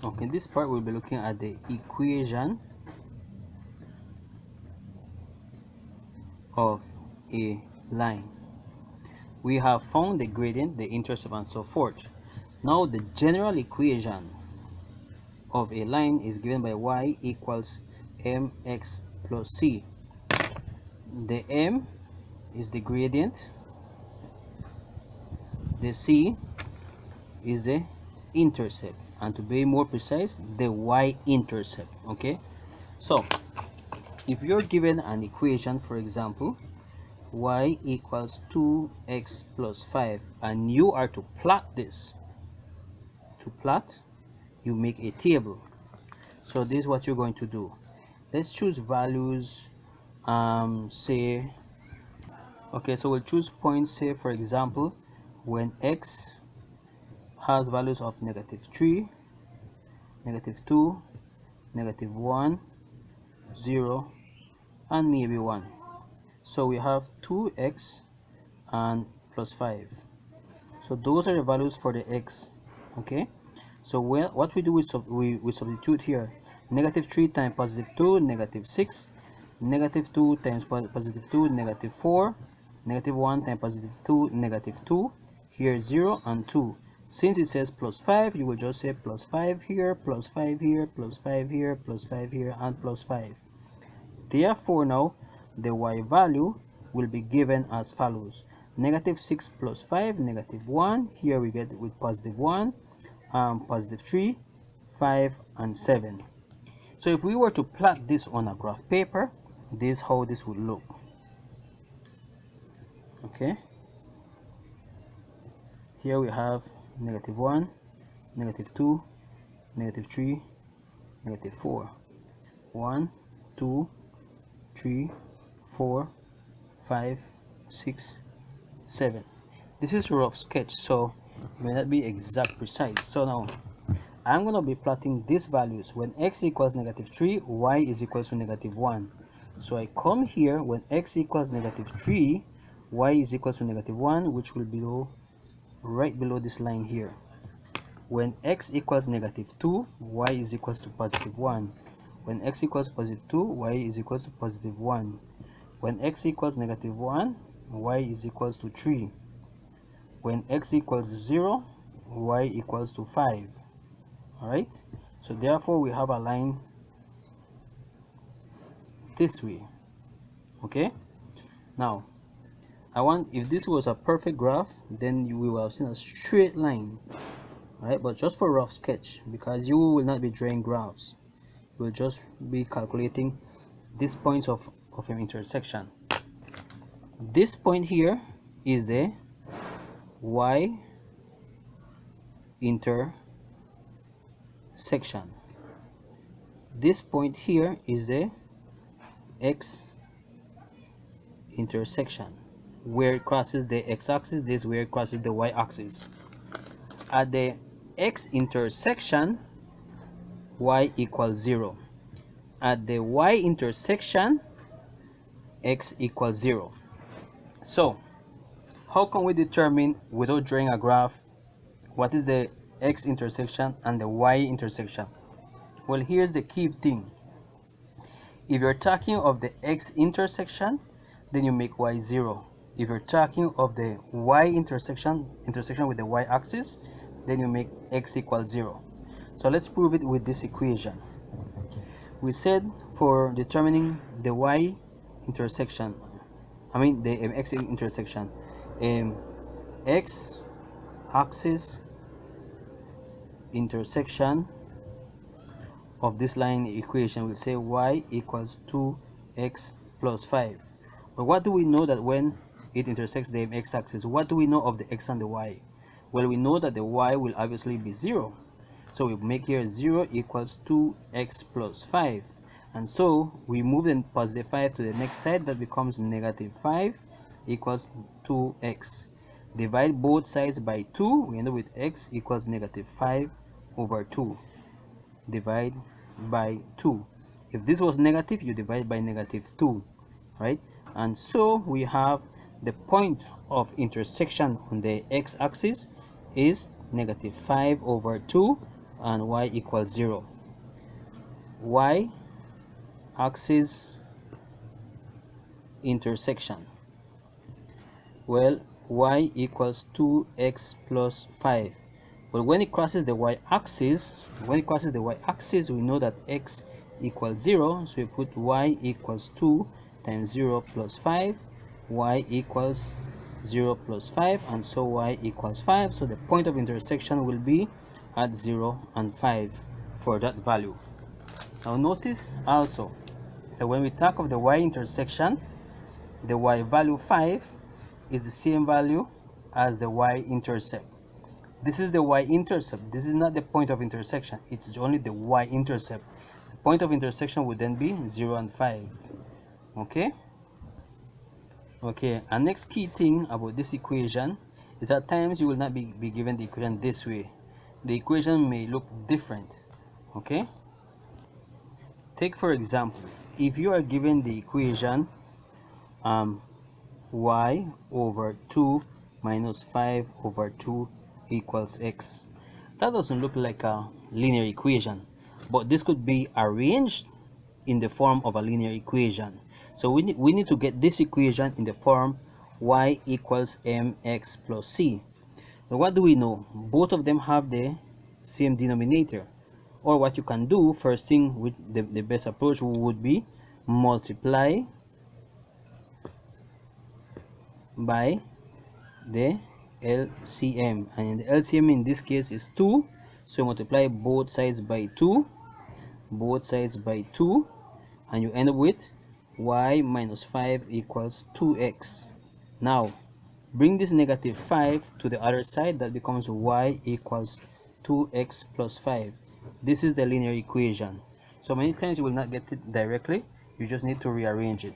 Okay, this part we'll be looking at the equation of a line. We have found the gradient, the intercept, and so forth. Now the general equation of a line is given by y equals mx plus c. The m is the gradient, the c is the intercept, and to be more precise, the y-intercept. Okay, so if you're given an equation, for example, y equals 2x plus 5, and you are to plot this, you make a table. So this is what you're going to do. Let's choose values, say, okay, so we'll choose points, say for example, when x has values of -3, -2, -1, 0, and maybe 1. So we have 2x and plus 5. So those are the values for the x. Okay, so what we do is we substitute here. -3 times +2, -6. -2 times +2, -4. -1 times +2, -2. Here 0 and 2. Since it says plus 5, you will just say plus 5 here, plus 5 here, plus 5 here, plus 5 here, and plus 5. Therefore now the y value will be given as follows: -6 plus 5, -1. Here we get with +1, +3, 5, and 7. So if we were to plot this on a graph paper, this is how this would look. Okay, here we have -1, -2, -3, -4, 1, 2, 3, 4, 5, 6, 7. This is a rough sketch, so it may not be exact precise. So now I'm going to be plotting these values. When x equals -3, y is equals to -1. So I come here when x equals -3, y is equals to -1, which will be right below this line here. When x equals -2, y is equals to +1. When x equals +2, y is equals to +1. When x equals -1, y is equals to 3. When x equals 0, y equals to 5. Alright, so therefore we have a line this way. Okay, now I want, if this was a perfect graph, then you will have seen a straight line. Alright, but just for rough sketch, because you will not be drawing graphs, you will just be calculating these points of an intersection. This point here is the y intersection. This point here is the x intersection, where it crosses the x-axis. This is where it crosses the y-axis. At the x intersection, y equals 0. At the y intersection, x equals 0. So how can we determine, without drawing a graph, what is the x intersection and the y intersection? Well, here's the key thing. If you're talking of the x intersection, then you make y 0. If you're talking of the y intersection with the y-axis, then you make x equals 0. So let's prove it with this equation. We said for determining the y intersection, the x intersection, x axis intersection of this line equation, we'll say y equals 2x plus 5. But what do we know that when it intersects the x-axis? What do we know of the x and the y? Well, we know that the y will obviously be 0. So we make here 0 equals 2x plus 5. And so we move the +5 to the next side. That becomes -5 equals 2x. Divide both sides by 2. We end up with x equals -5 over 2. Divide by 2. If this was negative, you divide by -2, right? And so we have the point of intersection on the x-axis is -5 over 2, and y equals 0. Y axis intersection. Well, y equals 2x plus 5. But when it crosses the y-axis, we know that x equals 0, so we put y equals 2 times 0 plus 5, y equals 0 plus 5, and so y equals 5. So the point of intersection will be at 0 and 5 for that value. Now notice also that when we talk of the y intersection, the y value 5 is the same value as the y-intercept. This is the y-intercept. This is not the point of intersection. It's only the y-intercept. The point of intersection would then be 0 and 5. Okay? Okay, and next key thing about this equation is at times you will not be given the equation this way. The equation may look different. Okay? Take for example, if you are given the equation y over 2 minus 5 over 2 equals x. That doesn't look like a linear equation, but this could be arranged in the form of a linear equation. So we need to get this equation in the form y equals mx plus c. Now what do we know? Both of them have the same denominator. Or what you can do, first thing, with the best approach would be multiply by the LCM, and in the LCM in this case is 2, so multiply both sides by 2, and you end up with y minus 5 equals 2x. Now bring this negative 5 to the other side, that becomes y equals 2x plus 5. This is the linear equation. So many times you will not get it directly, you just need to rearrange it.